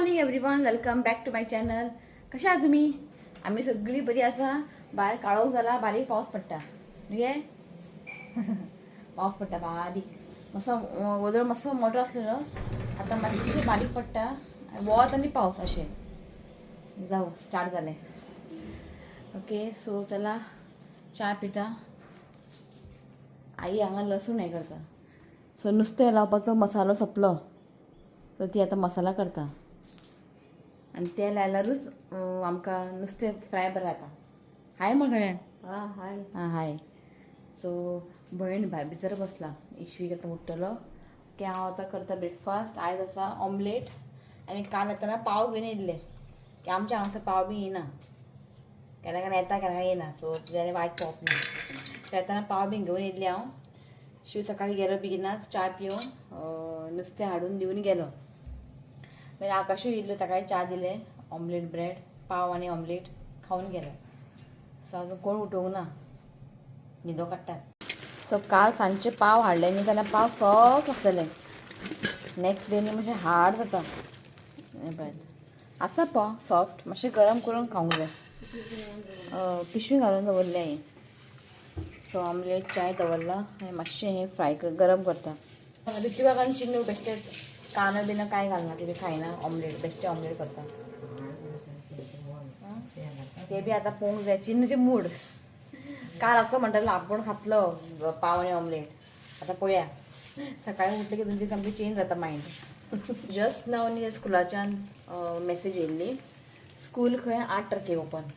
Morning everyone, welcome back to my channel. कशा आहात तुम्ही? आम्ही सगळी बरी आसा. बाहेर काळोख झाला, बारीक पाऊस पडटा. म्हणजे पाऊस पडटा बारीक, मातसो वदळ मातसो मोठो आसलेलो, आतां मातशें बारीक पडटा. वत आनी पावस अशें जाऊ स्टार्ट जालें. ओके, सो चला च्या पिता. आई हांगा लसूण हें करता, सो नुस्तें लावपाचो मसालो सोंपलो, सो ती आतां मसाला करता आनी तें लायल्यारूच आमकां नुस्तें फ्राय बरें जाता. हाय म्हण सगळ्यांक. हाय. हाय. सो भयण भायर भितर बसला. इश्वीक आतां उठ्ठलो की हांव आतां करता ब्रेकफास्ट. आयज आसा ऑमलेट आनी काल येतना पाव घेवन येयल्ले की आमच्या हांगासर पाव बी येना, केन्ना केन्ना येता केन्ना येना, सो जाल्यार वायट पळोवप ना. सो येताना पाव बी घेवन येयल्ले हांव. शिव सकाळीं गेलो बेगिनाच च्या पिवन नुस्तें हाडून दिवन गेलो. मागीर आकाशूय येयल्लो, ताकाय च्या दिलें, ऑमलेट ब्रेड, पाव आनी ऑमलेट खावन गेलो. सो आजून कोण उठोवंक ना, न्हिदो काडटात. सो काल सांजचे पाव हाडले न्ही जाल्यार पाव सॉफ्ट आसलेले. नॅक्स्ट डे न्ही मातशें हार्ड जाता. हें पळय आसा पाव सॉफ्ट, मातशें गरम करून खावंक जाय. पिशवी घालून दवरले हांवें. सो ऑमलेट चाय दवरला आनी मातशें हें फ्राय गरम करता. रुची काकान चिन्नू बेश्टे कांदो बिनो कांय घालना, कितें खायना, ऑमलेट बेश्टें ऑमलेट करता. ते बी आतां पळोवंक जाय चिन्नूचें मूड. काल आसो म्हणटालो आपूण खातलो पाव आनी ऑमलेट. आतां पळोवया, सकाळीं उठलें की तुमचें सामकें चेंज जाता मायंड. जस्ट नाव न्ही स्कुलाच्यान मॅसेज येयल्ली, स्कूल खंय 8 तारखेक ओपन.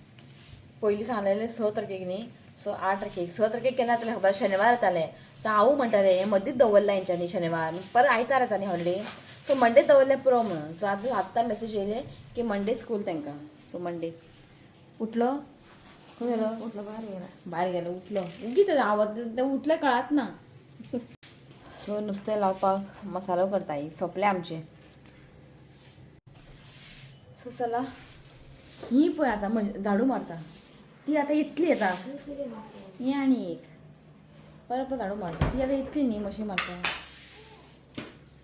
पयलीं सांगलेलें 6 तारखेक न्ही, सो 8 तारखेक. 6 तारखेक केन्ना जातलें खबर? शेनवार येतालें. सो हांवूय म्हणटालें हें मदींच दवरला हेंच्यांनी शेनवार, परत आयतार येता न्ही हॉलिडे, सो मंडे दवरलें पुरो म्हणून. सो आतां मॅसेज येयलें की मंडे स्कूल तांकां. सो मंडे उठलो, खंय गेलो? उठलो भायर गेलो, उठलो उगीच आवाज तें उठलें कळत ना. सो नुस्तें लावपाक मसालो करता. सोंपलें आमचें. सो चला, ही पळय आतां झाडू मारता, ती आतां इतली येता. ही आनी एक परत झाडू मारता, ती आतां इतली न्ही मशीन मारता.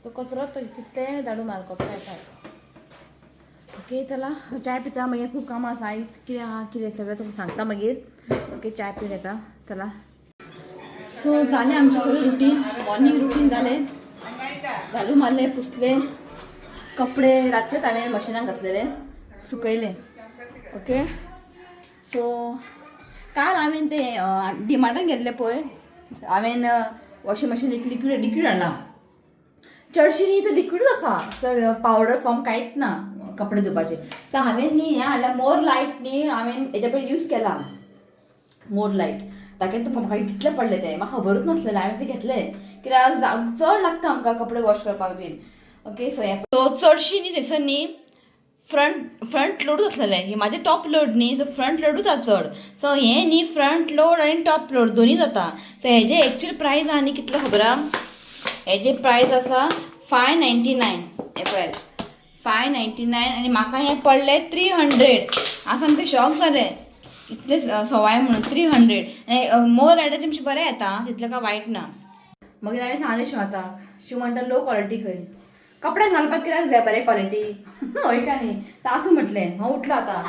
तो कचरो तो कितले झाडू मार कचरो येता. ओके चला चाय पिता. मागीर खूब कामां आसा आयज, कितें आहा कितें सगळें तुमकां सांगता मागीर. ओके चाय पिवन येता. चला. सो जालें आमचें सगळें रुटीन, मॉर्निंग रुटीन जालें. झाडू मारले, पुसले, कपडे रातचेच हांवें मशिनाक घातलेले, सुकयले. ओके, सो काल हांवें तें डिमार्टान गेल्लें पळय, हांवें वॉशींग मशीन लिक्वीड हाडला. चडशी न्ही तो लिक्वीडूच आसा, चड पावडर फॉर्म कांयच ना कपडे धुवपाचें. सो हांवें न्ही हें हाडला मोर लायट न्ही, हांवें हेच्या पयलीं यूज केला मोर लायट. ताका तुका म्हाका कितले पडले ते म्हाका खबरूच नासलेलें, हांवें ते घेतलें कित्याक चड लागता आमकां कपडे वॉश करपाक बीन. ओके, सो चडशी न्ही थंयसर न्ही फ्रंट लोडूच आसलेलें. ही म्हाजें टॉप लोड न्ही, सो फ्रंट लोडूच आसा चड. सो हें न्ही फ्रंट लोड आनी टॉप लोड दोनी जाता. सो हेजें एक्चुअल प्रायस आहा न्ही कितलो खबर आहा? हेजें प्रायस आसा 599. हें पळय 599 आनी म्हाका हें पडलें 300. हांव सामकें शॉक जालें, इतले सवाय म्हणून 300. आनी मोर लायटाचें मातशें बरें येता, तितलें काय वायट ना. मागीर हांवें सांगलें शिवाताक, शिव म्हणटा लो क्वॉलिटी खंय, कपड्यांक घालपाक कित्याक जाय बरें क्वॉलिटी. हय का न्ही, तासूं म्हटलें. हांव उठलो आतां.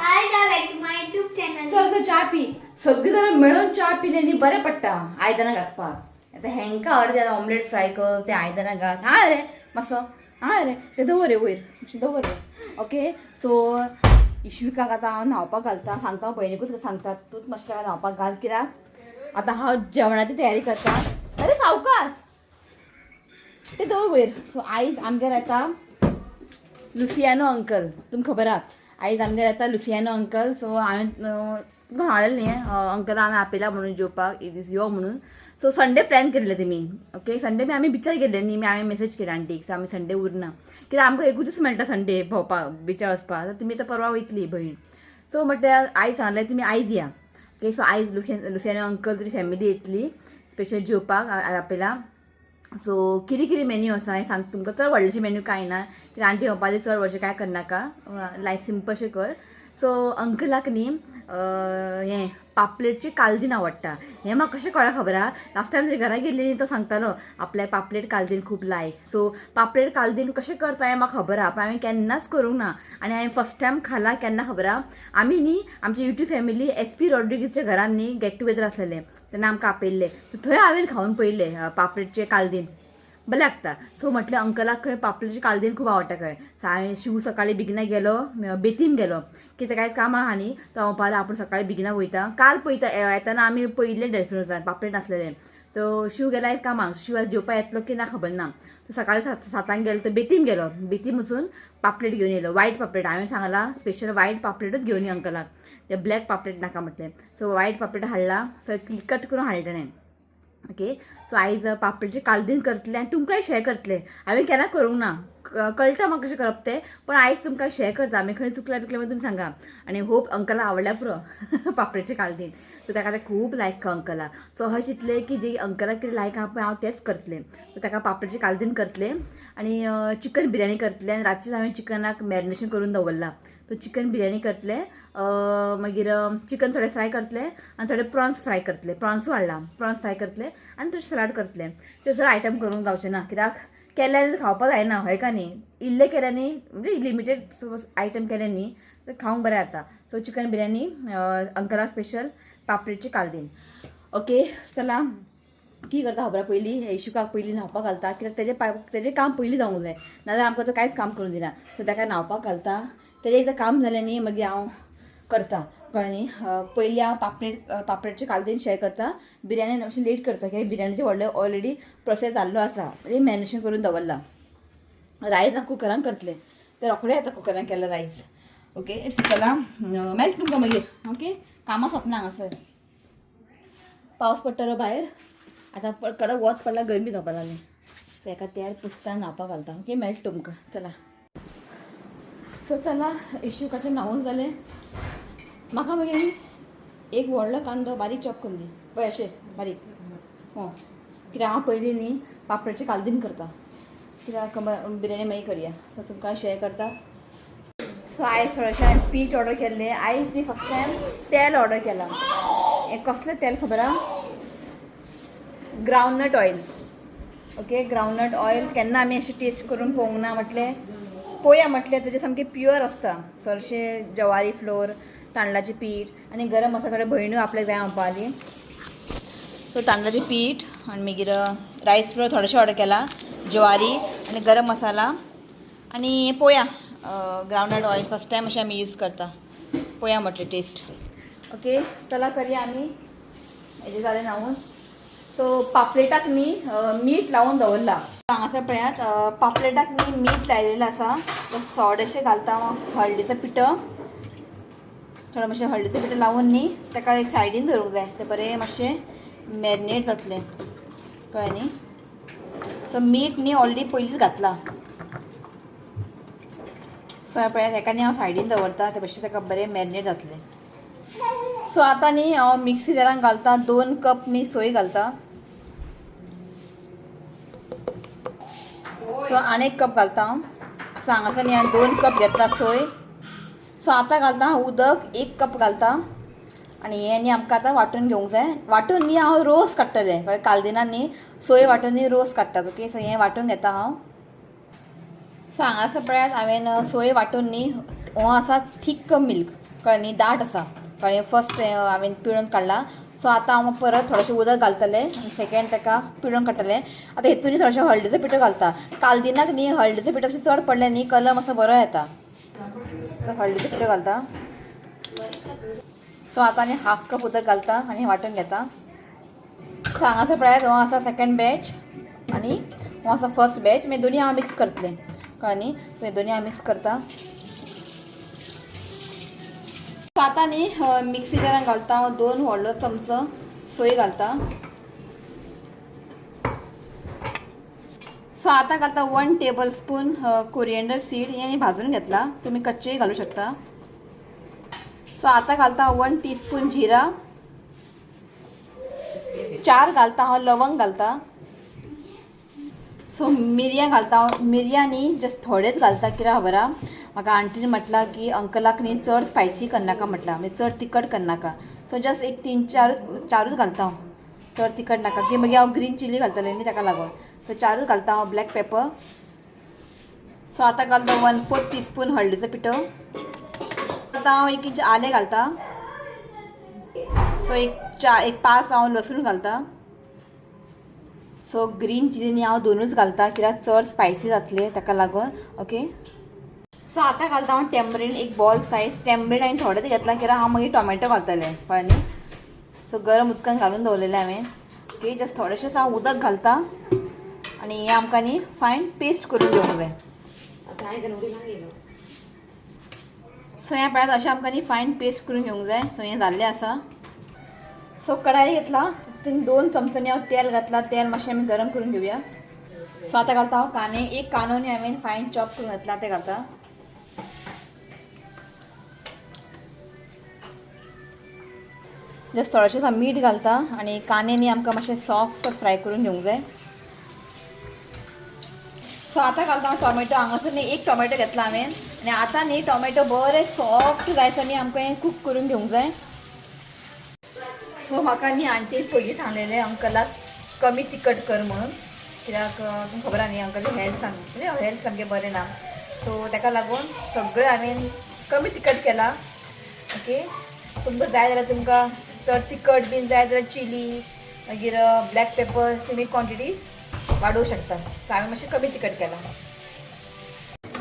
चल च्या पी. सगळीं जाणां मेळून च्या पिलें न्ही बरें पडटा आयदनां घासपाक. आतां हेंका अर्दें आतां ऑमलेट फ्राय कर, तें आयदनां घास. हां रे मातसो, हां रे तें दवर रे वयर, मातशें दवर रे. ओके, सो इश्विकाक आतां हांव न्हांवपाक घालता. सांगता हांव पयलींकूच सांगता, तूंच मातशें ताका न्हांवपाक घाल, कित्याक आतां हांव जेवणाची तयारी करता. अरे सावकास, तें दवर वयर. सो आयज आमगेर येता लुसियानो अंकल. तुमकां खबर आहा आयज आमगेर येता लुसियानो अंकल. सो हांवें तुमकां सांगलेलें न्ही अंकला हांवें आपयला म्हणून जेवपाक यो म्हणून. सो संडे प्लॅन केल्ले तेमी. ओके, संडे बी आमी बिचार गेल्ले न्ही, हांवें मेसेज केली आंटीक. सो आमी संडे उरना कित्याक आमकां एकूच दीस मेळटा संडे भोंवपाक बिचार वचपाक. सो तुमी आतां परवा वयतली भयण. सो म्हटल्यार आयज सांगलें तुमी आयज या. ओके, सो आयज लुसियानो अंकल तुजी फॅमिली येतली स्पेशल जेवपाक आपयला. सो कितें कितें मेन्यू आसा हें सांग तुमकां. चड व्हडलेशें मेन्यू कांय ना, कित्याक आंटी होपाली चड व्हडलें कांय करनाका, लायट सिंपलशें कर. सो अंकलाक न्ही हें पापलेटची कालदीन आवडटा. हें म्हाका कशें कळ्ळें खबर आहा, लास्ट टायम घरा गेल्ली न्ही तो सांगतालो आपल्याक पापलेट कालदीन खूब लायक. सो पापलेट कालदीन कशें करता हें म्हाका खबर आहा, पण हांवें केन्नाच करूंक ना. आनी हांवें फर्स्ट टायम खाला केन्ना खबर आहा, आमी न्ही आमची युट्यूब फॅमिली SP रॉड्रिगीसच्या घरान न्ही गेट टुगेदर आसलेलें, तेन्ना आमकां आपयल्लें. थंय हांवें खावन पळयलें पापलेटचें कालदीन, बरें लागता. सो म्हटलें अंकलाक खंय पापलेटची कालदीन खूब आवडटा खंय. सो हांवें शिव सकाळीं बेगिना गेलो बेतीम गेलो, कित्याक आयज काम आहा न्ही. तो हांव पावलो आपूण सकाळीं बेगिना वयता. काल पळयता येताना आमी पळयल्लें डेस्टिनेशन पापलेट नासलेलें. सो शिव गेलो आयज कामाक. शिव आयज जेवपा येतलो की ना खबर ना. तो सकाळीं 7 गेलो, तो बेतीम गेलो. बेतीम वचून पापलेट घेवन येयलो, वायट पापलेट. हांवें सांगलां स्पेशल वायट पापलेटूच घेवन यो अंकलाक, ते ब्लॅक पापलेट नाका म्हटलें. सो वायट पापलेट हाडला, सो कट करून हाडलें ताणें. ओके. सो आयज पापलेटचे कालदीन करतलें आनी तुमकांय शेअर करतलें. हांवें केन्ना करूंक ना, कळटा म्हाका कशें करप तें, पण आयज तुमकां शेअर करता. हांवें खंय चुकलें मागीर तुमी सांगा. आनी होप अंकला आवडल्या पुरो पापलेटचें कालदीन. सो ताका तें खूब लायक अंकला. सो हांव चिंतलें की जे अंकलाक कितें लायक आहा पळय हांव तेंच करतलें. सो ताका पापलेटचें कालदीन करतलें आनी चिकन बिर्याणी करतलें. आनी रातचें हांवें चिकनाक मॅरिनेशन करून दवरलां. तो चिकन बिर्याणी करतलें, मागीर चिकन थोडें फ्राय करतलें आनी थोडे प्रॉन्स फ्राय करतलें. प्रॉन्सूय हाडला, प्रॉन्स फ्राय करतलें आनी तशें सलाड करतलें. ते सगळे आयटम करूंक जावचें ना, कित्याक केल्यार खावपा जायना हय का न्ही. इल्ले केले न्ही म्हणजे लिमिटेड आयटम केले न्ही तर खावंक बरें जाता. सो चिकन बिर्याणी अंकला स्पेशल, पापलेटची कालदीन. ओके. चला कितें करता खबर पयलीं येशुकाक पयलीं न्हावपाक घालता, कित्याक तेजें काम पयलीं जावंक जाय, नाजाल्यार आमकां तो कांयच काम करूंक दिना. सो ताका न्हावपाक घालता. तेजें एकदां काम जालें न्ही मागीर हांव करता, कळ्ळें न्ही. पयलीं हांव पापलेटचें कालदीन शेअर करता. बिर्याणी अशें लेट करता, कित्याक बिर्याणीचें व्हडलें ऑलरेडी प्रोसेस जाल्लो आसा, म्हणजे मॅरिनेशन करून दवरला. रायस हांव कुकरान करतलें, तें रोखडें येता कुकरान केल्लें रायस. ओके. चला मेळटा तुमकां मागीर. ओके. कामां सोंपना हांगासर. पावस पडटलो भायर, आतां कडक वत पडला, गरमी जावपा लागली. सो एका तयार पुसता न्हावपाक घालता. ओके. मेळटा तुमकां. चला. सो चला येशुकाचें न्हावून जालें. म्हाका मागीर एक व्हडलो कांदो बारीक चॉप करून दी पळय, अशें बारीक. कित्याक हांव पयलीं न्ही पापलेटचें कालदीन करता, कित्याक बिर्याणी मागीर करया. सो तुमकां शेअर करता. सो आयज थोडेंशें हांवें पीठ ऑर्डर केल्लें. आयज न्ही फस्ट टायम तेल ऑर्डर केलां. हें कसलें तेल खबर आहा? Groundnut oil. Okay. Groundnut oil केन्ना आमी अशें टेस्ट करून पळोवंक ना. म्हटलें पळोवया म्हटलें, तेजें सामकें प्युअर आसता. चडशें जवारी फ्लोर, तांदळाचें पीठ आनी गरम मसाला थोडे भयण्यो आपल्याक जाय म्हणपा लागली. सो तांदळाचें पीठ आनी मागीर रायस फ्लोर थोडेशें ऑर्डर केला, ज्वारी आनी गरम मसाला आनी पळोवया. ग्रावंडनट ऑयल फस्ट टायम अशें आमी यूज करता. पळोवया म्हटलें टेस्ट. ओके. चला करुया आमी. हेजें जालें न्हावून. सो पापलेटाक न्ही मीठ लावून दवरला. हांगासर पळयात, पापलेटाक न्ही मीठ लायलेलें आसा. थोडेशें घालता हळदीचो पिठो, थोडें मातशें हळदीचो पिठो लावून न्ही ताका एक सायडीन दवरूंक जाय. तें बरें मातशें मॅरिनेट जातलें, कळ्ळें न्ही. सो मीठ न्ही ऑलरेडी पयलींच घातलां. सो पळयात हेका न्ही हांव सायडीन दवरता, ते मातशें ताका बरें मॅरिनेट जातलें. सो आतां न्ही हांव मिक्सी जारान घालता. 2 कप न्ही सोय घालता. सो आनी 1 कप घालता हांव. सो हांगासर न्ही हांवें 2 कप घेतला सोय. सो आतां घालता हांव उदक 1 कप घालता. आनी हें न्ही आमकां आतां वांटून घेवंक जाय. वांटून न्ही हांव रोस काडटलें, कळ्ळें. कालदिनान न्ही सोय वांटून न्ही रोस काडटात. ओके. सो हें वांटून घेता हांव. सो हांगासर पळयात हांवें सोय वांटून न्ही हो आसा थीक मिल्क, कळ्ळें न्ही, दाट आसा, कळ्ळें. फर्स्ट हांवें पिळून काडला. सो आतां हांव परत थोडेंशें उदक घालतलें आनी सेकेंड ताका पिळून काडटलें. आतां हितून थोडेशें हळदीचो पिठो घालता. कालदिनाक न्ही हळदीचो पिठो चड पडलें न्ही कलर मातसो बरो येता. सो हळदीचो पिठो घालता. सो आतां न्ही 1/2 कप उदक घालता आनी वांटून घेता. सो हांगासर पळयात हो आसा सेकेंड बॅच आनी हो आसा फर्स्ट बॅच. मागीर दोनी हांव मिक्स करतलें, कळ्ळें न्ही. सो हे दोनी हांव मिक्स करता. सो आतां न्ही मिक्सी जारान घालता हांव 2 व्हडलो चमचो सोय घालता. सो आतां घालता 1 टेबल स्पून कोरिएंडर सीड. हें न्ही भाजून घेतला, तुमी कच्चेय घालूं शकता. सो आतां घालता 1 टीस्पून जिरा. 4 घालता हांव लवंग घालता. सो मिरयां घालता हांव. मिरयां न्ही जस्ट थोडेच घालता, कित्याक खबर आहा म्हाका आंटीन म्हटला की अंकलाक न्ही चड स्पायसी करनाका म्हटला, म्हणजे चड तिखट करनाका. सो जस्ट एक 3-4 घालता हांव, चड तिखट नाका की मागीर हांव ग्रीन चिली घालतलें न्ही ताका लागून. सो 4 घालता हांव ब्लॅक पेपर. सो आतां घालता 1/4 टीस्पून हळदीचो पिठो. आतां हांव 1 इंच आलें घालता. सो एक 5 हांव लसूण घालता. सो ग्रीन चिली हांव 2च घालता कित्याक चड स्पायसी जातले ताका लागून. ओके, सो आतां घालता हांव टॅमरीन, एक बॉल सायज टॅमरीन हांवें थोडेंच घेतला कित्याक हांव मागीर टोमॅटो घालतलें कळ्ळें न्ही. सो गरम उदकान घालून दवरलेलें हांवें. ओके, जस्ट थोडेंशेंच हांव उदक घालता आनी हें आमकां न्ही फायन पेस्ट करून घेवंक जाय. सो ह्या पळयात अशें आमकां न्ही फायन पेस्ट करून घेवंक जाय. सो हें जाल्लें आसा. सो कढाई घेतला, तितून 2 चमच्यांनी हांव तेल घातला. तेल मातशें आमी गरम करून घेवया. सो आतां घालता हांव कांदे. एक कांदो न्ही हांवें फायन चॉप करून घातला ते घालता. जस्ट थोडेंशें मीठ घालता आनी कांदे न्ही आमकां मातशें सॉफ्ट फ्राय करून घेवंक जाय. सो आतां घालता हांव टोमॅटो. हांगासर न्ही एक टोमॅटो घेतला हांवें आनी आतां न्ही टोमॅटो बरें सॉफ्ट जायसर न्ही आमकां हें कूक करून घेवंक जाय. सो म्हाका न्ही आंटीन पयलीं सांगलेलें अंकलाक कमी तिखट कर म्हणून, कित्याक तुमकां खबर आहा न्ही अंकल हेल्थ म्हणजे हेल्थ सामकें बरें ना. सो ताका लागून सगळें हांवें कमी तिखट केला. ओके, तुमकां जाय जाल्यार तुमकां चड तिखट बीन जाय जाल्यार चिली मागीर ब्लॅक पेपर तुमी क्वॉन्टिटी वाडोवंक शकता. सो हांवें मातशें कमी तिखट केला.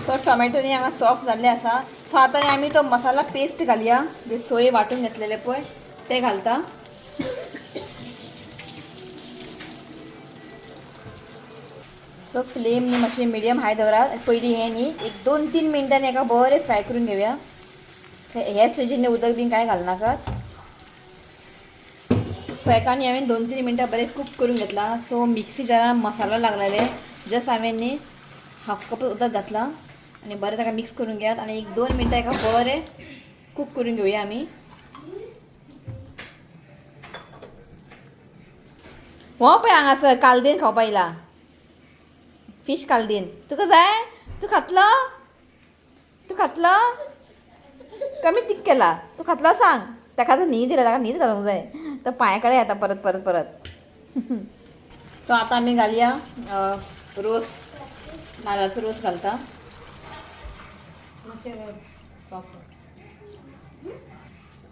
सो टोमॅटो न्ही हांगा सॉफ्ट जाल्ले आसा. सो आतां आमी तो मसाला पेस्ट घालया, जे सोय वांटून घेतलेले पळय ते घालता. सो फ्लेम न्ही मातशी मिडियम हाय दवरा. पयलीं हें न्ही एक 2-3 मिनटांनी हाका बरें फ्राय करून घेवया. हे स्टेजीन उदक बीन कांय घालनाकात. सो हेका न्ही हांवें 2-3 मिनटां बरें कूक करून घेतला. सो मिक्सी जारान मसालो लागलेले जस्ट हांवें न्ही हाफ कप उदक घातला आनी बरें ताका मिक्स करून घेयात आनी 1-2 मिनटां हाका बरें कूक करून घेवया आमी. हो पळय हांगासर कालदेन खावपा येयला, फिश कालदेन. तुका जाय? तूं खातलो? तूं खातलो? कमी तीख केला. तूं खातलो सांग. ताका आतां न्हीद दिला, ताका न्हीद घालूंक जाय. तो पांया कडेन येता परत परत परत. सो आतां आमी घालया रोस, नाल्लाचो रोस घालता.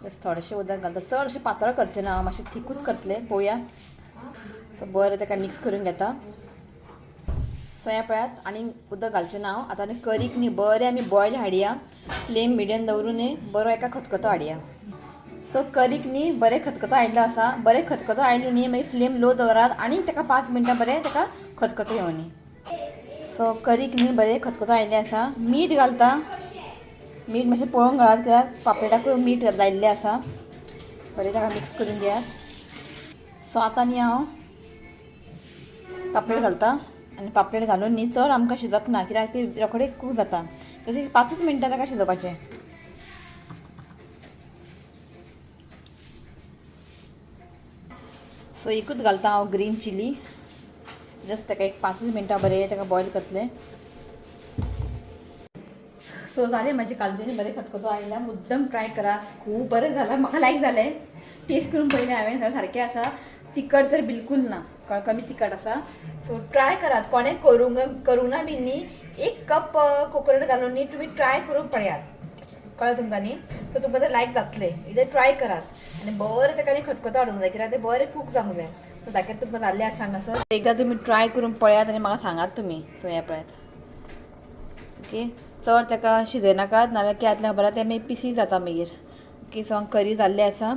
जस्ट थोडेंशें उदक घालता. चडशें पातळ करचें ना, मातशें थिकूच करतलें पळोवया. सो बरें ताका मिक्स करून घेता. सो ह्या पळयात आनी उदक घालचें ना हांव. आतां न्ही करीक न्ही बरें आमी बॉयल हाडया. फ्लेम मिडियम दवरून न्ही बरो एका खतखतो हाडया. सो करीक न्ही बरें खतखतो आयिल्लो आसा. बरें खतखतो आयलो न्ही मागीर फ्लेम लो दवरात आनी ताका 5 मिनटां बरें ताका खतखतो येवनी. सो करीक न्ही बरें खतखतो आयिल्लें आसा. मीठ घालता. मीठ मातशें पळोवन घालात कित्याक पापलेटाकूय मीठ लायिल्लें आसा. बरें ताका मिक्स करून घेयात. सो आतां न्ही हांव पापलेट घालता आनी पापलेट घालून न्ही चड आमकां शिजप ना कित्याक ती रोखडे कूक जाता. तशें 5 मिनटां ताका शिजोवपाचें. सो एकूच घालता हांव ग्रीन चिली. जस्ट ताका एक 5 मिनटां बरें ताका बॉयल करतलें. सो जालें म्हाजें कालदेन बरें खतखतो आयला. मुद्दम ट्राय करा, खूब बरें जालां. म्हाका लायक जालें. टेस्ट करून पळयलें हांवें, सारकें आसा. तिखट तर बिलकूल ना, कमी तिखट आसा. सो ट्राय करात. कोणें करूंक ना बीन न्ही 1 कप कोकोनट घालून न्ही तुमी ट्राय करून पळयात. कळ्ळें तुमकां न्ही. सो तुमकां तर लायक जातलें. एकदां ट्राय करात आनी बरें ताका न्ही खतखतो हाडूंक जाय कित्याक तें बरें कूक जावंक जाय. सो दाखयता तुमकां जाल्लें आसा हांगासर. एकदां तुमी ट्राय करून पळयात आनी म्हाका सांगात तुमी. सो हें पळयात. ओके, चड ताका शिजयनाकात नाल्यार कित्याक खबर आहा तें मागीर पिसी जाता मागीर. ओके, सो हांव करी जाल्लें आसा.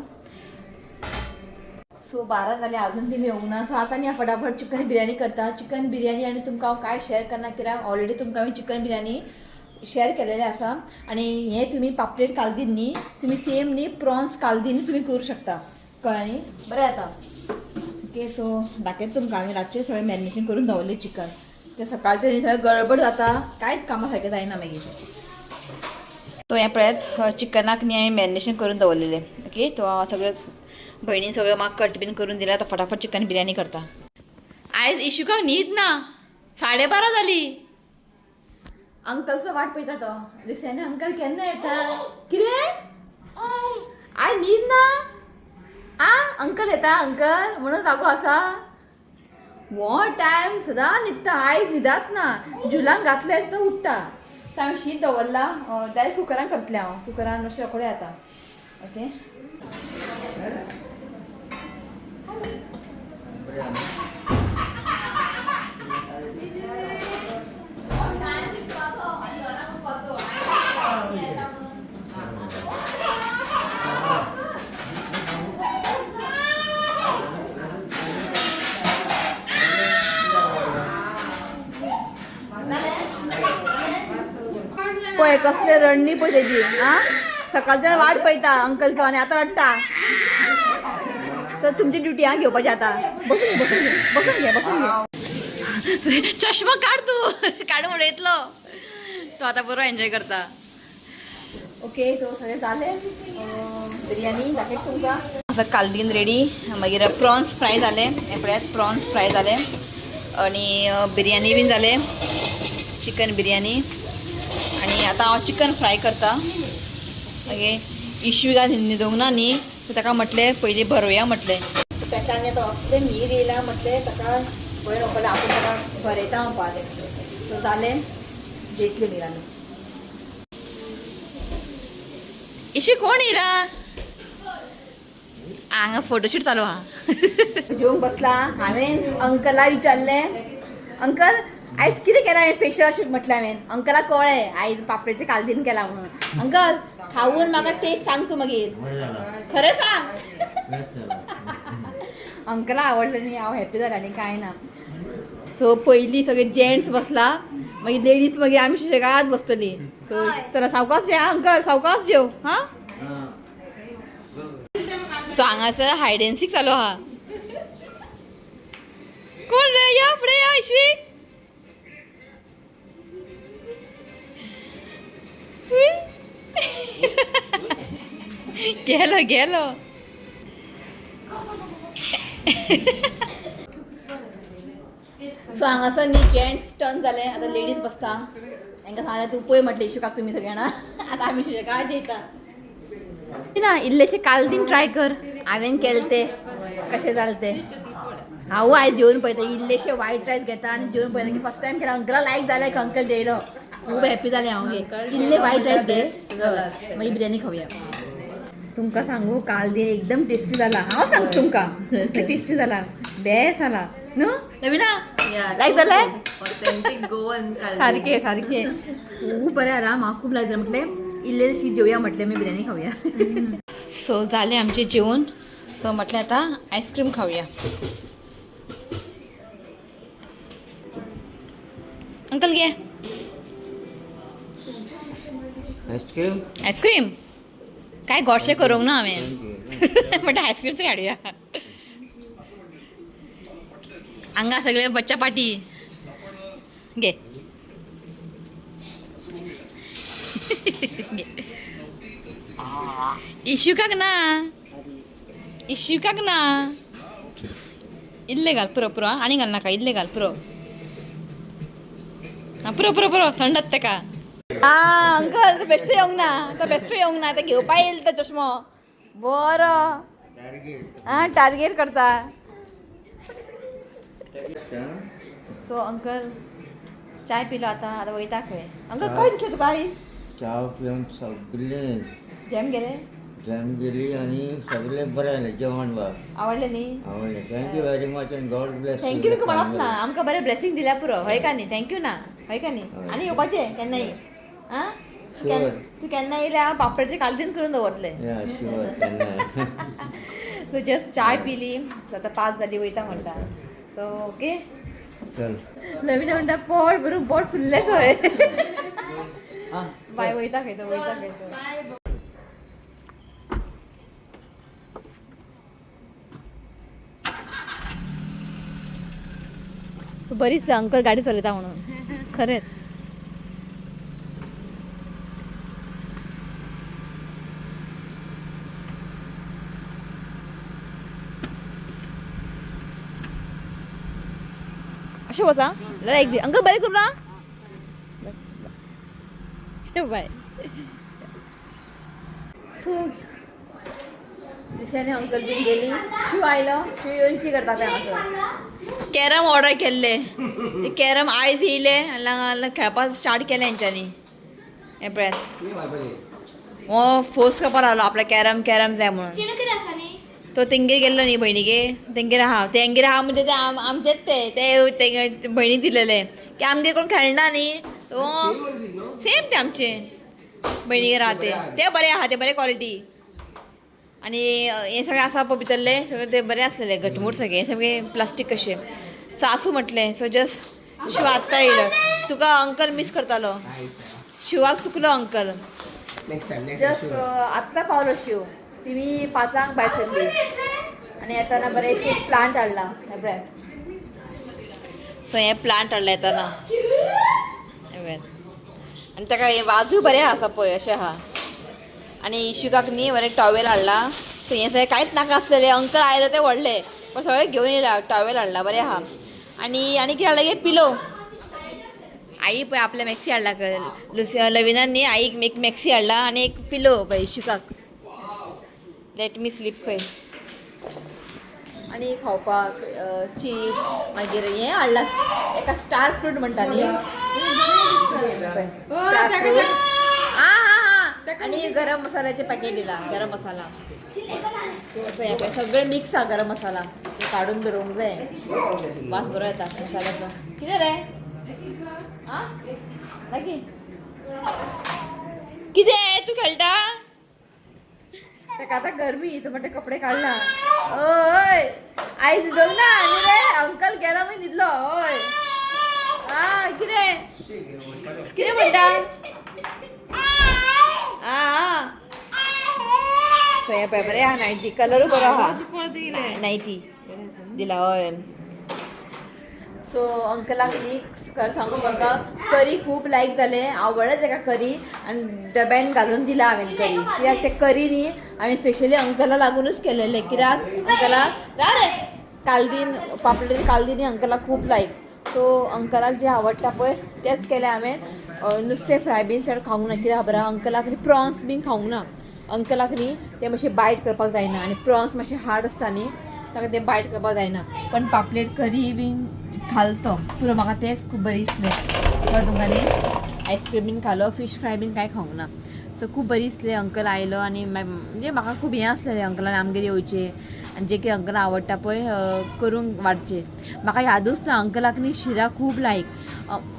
सो 12 जालें अजून तुमी येवंक ना. सो आतां न्ही फटाफट चिकन बिर्याणी करता. चिकन बिर्याणी आनी तुमकां हांव कांय शेअर करना कित्याक ऑलरेडी तुमकां हांवें चिकन बिर्याणी शेअर केलेलें आसा. आनी हें तुमी पापलेट कालदीन न्ही तुमी सेम न्ही प्रॉन्स कालदीन तुमी करूं शकता. कळ्ळें न्ही. बरें जाता. ओके, सो दाखयता तुमकां हांवें रातचें सगळें मॅरिनेशन करून दवरलें चिकन. तें सकाळचें न्ही सगळें गडबड जाता, कांयच कामां सारकें जायना मागीर. सो हें पळयात चिकनाक न्ही हांवें मॅरिनेशन करून दवरलेलें. ओके, तो सगळें भयणीन सगळें म्हाका कट बीन करून दिल्यार तो फटाफट चिकन बिर्याणी करता. आयज इशुकाक न्हीद ना, 12:30 जाली. अंकलचं वाट पळयता तो दिसांनी अंकल केन्ना येता कितें आय न्हीद ना अंकल येता अंकल म्हणून जागो आसा वो टायम सदां न्हिदता आयज न्हिदात ना जुलान घातले तो उठता सो हांवें शीत दवरला डायरेक्ट कुकरान करतलें हांव कुकरान मातशें रोखडें जाता ओके पळय कसले रणनी पळय तेजी सकाळच्यान वाट पळयता अंकलचो आनी आतां रडटा तर तुमची ड्युटी घेवपाची आतां बसून घे चश्मा काड तू काड म्हणून येतलो तो आतां बरो एन्जॉय करता ओके सो सगळें जालें बिर्याणी दाखयत तुमकां आतां कालदीन रेडी मागीर प्रॉन्स फ्राय जाले हे पळयात प्रॉन्स फ्राय जाले आनी बिर्याणी बीन जाले चिकन बिर्याणी आणि आता हांव चिकन फ्राय करता मागीर इश्विका न्हिदोंक ना न्ही सो ताका म्हटलें पयलीं भरोवया म्हटलें पेटांनी आतां असलें न्हीद येयला म्हटलें ताका भंय नको आपूण ताका भरयता म्हणपाक सो जालें जेतली न्हिद इश्वी कोण येयला हांगा फोटोशूट चालू आहा जेवंक बसला हांवें अंकला विचारलें अंकल आयज कितें केलां हांवें स्पेशल अशें म्हटलें हांवें अंकलाक कळ्ळें आयज पापडेचें कालदीन केलां म्हणून अंकल खावून म्हाका टेस्ट सांग तूं मागीर खरें सांग अंकला आवडलें न्ही हांव हॅप्पी जालें आनी कांय ना सो पयलीं सगळे जेंट्स बसला मागीर लेडीज मागीर आमी सुशेगाद बसतलीं सो चला सावकास जेव अंकल सावकास जेव हां सो हांगासर हायड एंड सीक चालू आहा कोण रे या फुडें या इश्वी गेलो सो हांगासर न्ही जेंट्स टर्न जाले आतां लेडीज बसता तांकां सांगलें तूं पळय म्हटलें इशूकाक तुमी सगळे जाणां आतां आमी सुशेगाद जेयता ना इल्लेशें कालदीन ट्राय कर हांवें केलें ते कशें जालें तें हांव आयज जेवन पळयता इल्लेशें वायट रायस घेता आनी जेवन पळयता की फर्स्ट टायम केला अंकला लायक जालें अंकल जेयलो खूब हॅप्पी जालें हांव घे इल्ले वायट रायस घे मागीर बिर्याणी खावया तुमकां सांगू कालदीन एकदम टेस्टी जाला हांव सांगता तुमकां कितलें टेस्टी जाला बेस्ट जाला न्हू नविना लायक जालें ऑथेंटिक गोवन सारकें खूब बरें जाला म्हाका खूब लायक जालें म्हटलें इल्लेशी जेवया म्हटलें मागीर बिर्याणी खावया सो जालें आमचें जेवण सो म्हटलें आतां आयस्क्रीम खावया अंकल घे आयस्क्रीम काय गोडशें करूंक ना हांवें म्हणटा आयस्क्रीमच हाडुया हांगा सगळे बच्चा पार्टी घे इश्यूकाक ना इल्ले घाल पुरो आनी घाल नाका इल्ले घाल पुरो पुरो थंड ताका अंकल तो बेश्टो येवंक ना ते घेवपा येयला तो चश्मो बरो टार्गेट करता सो अंकल चाय पिलो आतां वयता खंय अंकल खंय दिसलें तुका च्या पिवन सगळे जॅम गेले गेली आणि सगळे बरें जालें जेवण बा आवडलें न्ही आवडलें thank you very much and God bless thank you तुका म्हणप ना आमकां बरें ब्लेसिंग दिल्या पुरो हय का न्ही थँक्यू ना हय का न्ही आनी येवपाचें केन्नाय आं तूं केन्ना येयल्या हांव पापडाचें कालदीन करून दवरतलें सो जस्ट चाय पिली आतां 5 जाली वयता म्हणटा सो ओके चल नवीन म्हणटा पोट भरून पोट फुल्लें खंय बाय वयता खंय तो बरीच अंकल गाडी चलयता म्हणून खरेंच अशें वचा जाल्यार एक अंकल बरें करूं ना बाय. सो दिसांनी अंकल बीन गेली. शिव आयलो. शिव येवन कितें करता पळय हांगासर. कॅरम ऑर्डर केल्ले. ते कॅरम आयज येयले आनी खेळपाक स्टार्ट केलें हेंच्यांनी. हे पळयात. हो फोर्स करपाक लागलो आपल्या कॅरम कॅरम जाय म्हणून. तो तेंगेर गेल्लो न्ही भयणीगे. तेंगेर आहा म्हणजे ते आमचेच ते भयणी दिलेले की आमगे कोण खेळना न्ही. सेम ते आमचे भयणीगेर आहा ते बरे आहा ते बरे क्वॉलिटी. आणि हे सगळे आसा पळय भितरले सगळे ते बरे आसलेले घटमूट सगळे सगळे प्लास्टीक कशे. सो आसूं म्हटलें. सो जस्ट शिव आत्तां येयलो. तुका अंकल मिस करतालो. शिवाक चुकलो अंकल. जस्ट आत्तां पावलो शिव. तिमी 5 भायर सरली आनी येताना बरेशे प्लांट हाडला. हे पळयात. सो हे प्लांट हाडला येताना. हे पळयात. आनी ताका हे वाजूय बरें आसा पळय अशें आहा. आनी शिवकाक न्ही बरें टॉवेल हाडला. सो हें सगळें कांयच नाका आसलेलें. अंकल आयलो ते व्हडले पण सगळें घेवन येयला. टॉवेल हाडला बरें आहा. आनी कितें हाडला गे पिलो. आई पळय आपल्या मॅक्सी हाडला. लविनान न्ही आईक एक मॅक्सी हाडला आनी एक पिलो पळय शिवकाक. लेट मी स्लीप खंय. आनी खावपाक चीज मागीर हें हाडला. एका स्टार फ्रूट म्हणटा न्ही. आनी गरम मसाल्याचे पॅकेट दिला. गरम मसाला सगळे मिक्स आहा. गरम मसाला ते काडून दवरूंक जाय. वास बरो येता मसाल्याचो. कितें रे आं लागी कितें तूं खेळटा. ताका आतां गरमी तो म्हणटा कपडे काडला. हय आयज न्हिदोंक ना न्ही रे. अंकल गेलो मागीर न्हिदलो. हय आं कितें म्हणटा. आं सो हे पळय बरें आहा नायटी. कलरूय बरो आहा. नायटी दिला. हय. सो अंकलाक न्ही खरें सांगू म्हाका करी खूब लायक जालें. आवडलें ताका करी आनी डब्यान घालून दिला हांवें करी. कित्याक ते करी न्ही हांवें स्पेशली अंकला लागूनच केलेलें. कित्याक अंकलाक रे कालदीन पापलेटी कालदीन अंकलाक खूब लायक. सो अंकलाक जें आवडटा पळय तेंच केलें हांवें. नुस्तें फ्राय बीन चड खावंक ना. कित्याक खबर आहा अंकलाक न्ही प्रॉन्स बीन खावंक ना. अंकलाक न्ही ते मातशें बायट करपाक जायना आनी प्रॉन्स मातशें हार्ड आसता न्ही ताका ते बायट करपाक जायना. पण पापलेट करी बीन खालतो पुरो म्हाका तेंच खूब बरी दिसलें. कळ्ळें तुमकां न्ही. आयस्क्रीम बीन खालो. फीश फ्राय बीन कांय खावंक ना. सो खूब बरी दिसलें. अंकल आयलो आनी म्हणजे म्हाका खूब हें आसलेलें अंकलान आमगेर येवचें आनी जें कितें अंकलाक आवडटा पळय करूंक वाडचें. म्हाका यादूच ना. अंकलाक न्ही शिरा खूब लायक.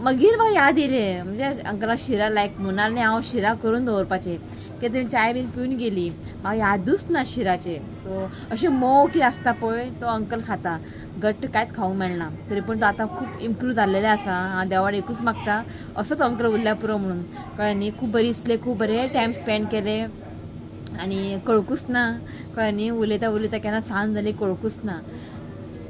मागीर म्हाका याद येयलें म्हणजे अंकलाक शिरा लायक म्हणून आनी हांव शिरा करून दवरपाचें. कित्याक तेणी चाय बीन पिवन गेली. म्हाका यादूच ना शिराचें. सो अशें मोव कितें आसता पळय तो अंकल खाता. घट्ट कांयच खावंक मेळना. तरी पूण तो आतां खूब इम्प्रूव जाल्लेलें आसा. हांव देवाक एकूच मागता असोच अंकल उरल्यार पुरो म्हणून. कळ्ळें न्ही. खूब बरी दिसलें. खूब बरें टायम स्पेंड केलें आनी कळकूच ना. कळ्ळें न्ही. उलयता उलयता केन्ना सांज जाली कळकूच ना.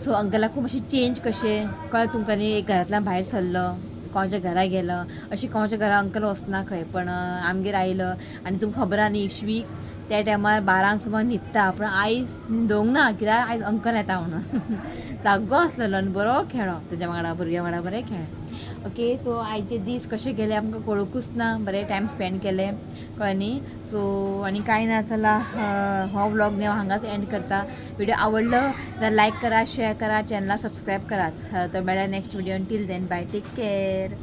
सो अंकलाक खूब अशें चेंज कशें कळ्ळें तुमकां न्ही. एक घरांतल्यान भायर सरलो कोणाच्या घरा गेलो. अशें कोणाच्या घरा अंकल वचना खंय पण आमगेर आयलो. आनी तुमकां खबर आहा न्ही इश्वीक त्या टायमार 12 सुमार न्हिदता. पूण आयज न्हिदोंक ना कित्याक आयज अंकल येता म्हणून. जाग्गो आसलेलो आनी बरो खेळ्ळो तेज्या वांगडा भुरग्यां वांगडा बरें खेळ्ळें. ओके. सो आयचे दीस कशे गेले आमकां कळोकूच ना. बरें टायम स्पेंड केलें. कळ्ळें न्ही. सो आनी कांय ना चला हो व्लॉग न्ही हांव हांगाच एंड करता. व्हिडिओ आवडलो जाल्यार लायक करा शेअर करा चॅनलाक सबस्क्रायब करात. तर मेळ्ळ्या next video. Till then bye. Take care.